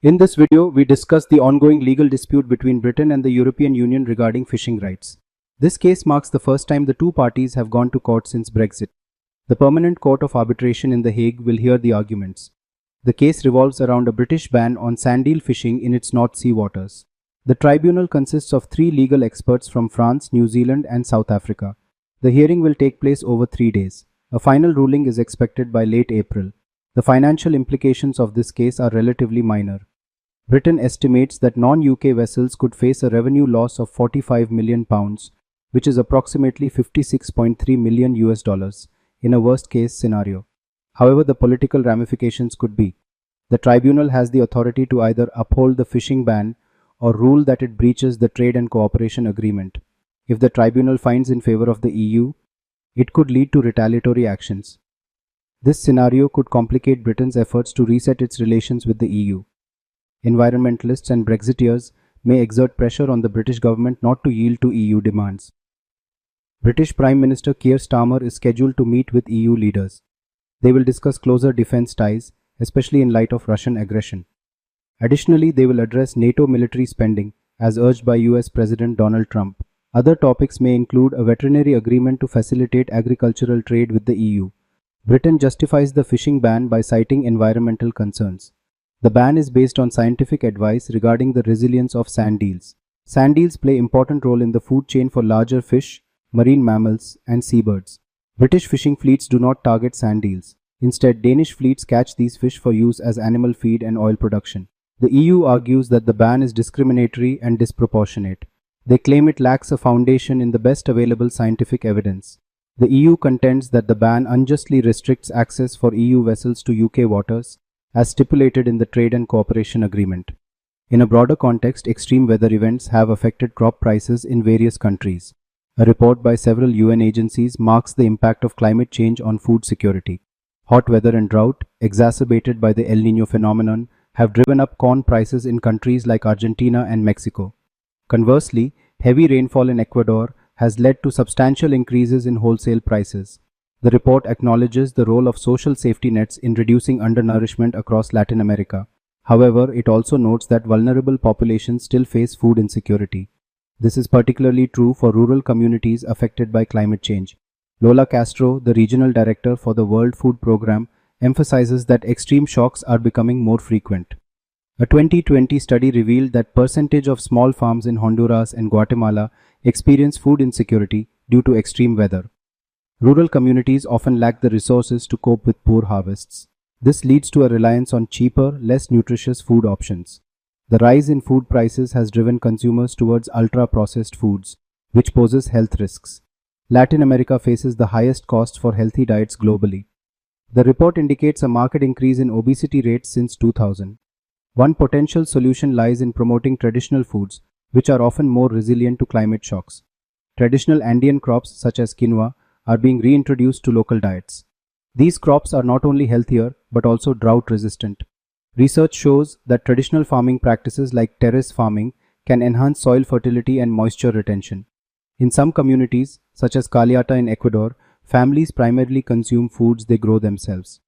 In this video, we discuss the ongoing legal dispute between Britain and the European Union regarding fishing rights. This case marks the first time the two parties have gone to court since Brexit. The Permanent Court of Arbitration in The Hague will hear the arguments. The case revolves around a British ban on Sandeel fishing in its North Sea waters. The tribunal consists of 3 legal experts from France, New Zealand and South Africa. The hearing will take place over 3 days. A final ruling is expected by late April. The financial implications of this case are relatively minor. Britain estimates that non-UK vessels could face a revenue loss of £45 million, which is approximately $56.3 million in a worst-case scenario. However, the political ramifications could be: the tribunal has the authority to either uphold the fishing ban or rule that it breaches the trade and cooperation agreement. If the tribunal finds in favor of the EU, it could lead to retaliatory actions. This scenario could complicate Britain's efforts to reset its relations with the EU. Environmentalists and Brexiteers may exert pressure on the British government not to yield to EU demands. British Prime Minister Keir Starmer is scheduled to meet with EU leaders. They will discuss closer defence ties, especially in light of Russian aggression. Additionally, they will address NATO military spending, as urged by US President Donald Trump. Other topics may include a veterinary agreement to facilitate agricultural trade with the EU. Britain justifies the fishing ban by citing environmental concerns. The ban is based on scientific advice regarding the resilience of sand eels. Sand eels play an important role in the food chain for larger fish, marine mammals, and seabirds. British fishing fleets do not target sand eels. Instead, Danish fleets catch these fish for use as animal feed and oil production. The EU argues that the ban is discriminatory and disproportionate. They claim it lacks a foundation in the best available scientific evidence. The EU contends that the ban unjustly restricts access for EU vessels to UK waters, as stipulated in the Trade and Cooperation Agreement. In a broader context, extreme weather events have affected crop prices in various countries. A report by several UN agencies marks the impact of climate change on food security. Hot weather and drought, exacerbated by the El Niño phenomenon, have driven up corn prices in countries like Argentina and Mexico. Conversely, heavy rainfall in Ecuador has led to substantial increases in wholesale prices. The report acknowledges the role of social safety nets in reducing undernourishment across Latin America. However, it also notes that vulnerable populations still face food insecurity. This is particularly true for rural communities affected by climate change. Lola Castro, the regional director for the World Food Programme, emphasizes that extreme shocks are becoming more frequent. A 2020 study revealed that percentage of small farms in Honduras and Guatemala experience food insecurity due to extreme weather. Rural communities often lack the resources to cope with poor harvests. This leads to a reliance on cheaper, less nutritious food options. The rise in food prices has driven consumers towards ultra-processed foods, which poses health risks. Latin America faces the highest cost for healthy diets globally. The report indicates a marked increase in obesity rates since 2000. One potential solution lies in promoting traditional foods, which are often more resilient to climate shocks. Traditional Andean crops such as quinoa are being reintroduced to local diets. These crops are not only healthier but also drought resistant. Research shows that traditional farming practices like terrace farming can enhance soil fertility and moisture retention. In some communities, such as Caliata in Ecuador, families primarily consume foods they grow themselves.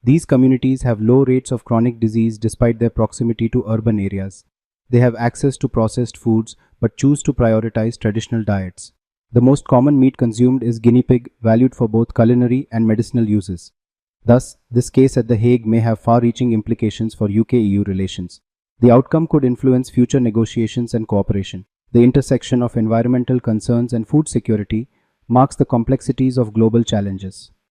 These communities have low rates of chronic disease despite their proximity to urban areas. They have access to processed foods but choose to prioritize traditional diets. The most common meat consumed is guinea pig, valued for both culinary and medicinal uses. Thus, this case at The Hague may have far-reaching implications for UK-EU relations. The outcome could influence future negotiations and cooperation. The intersection of environmental concerns and food security marks the complexities of global challenges.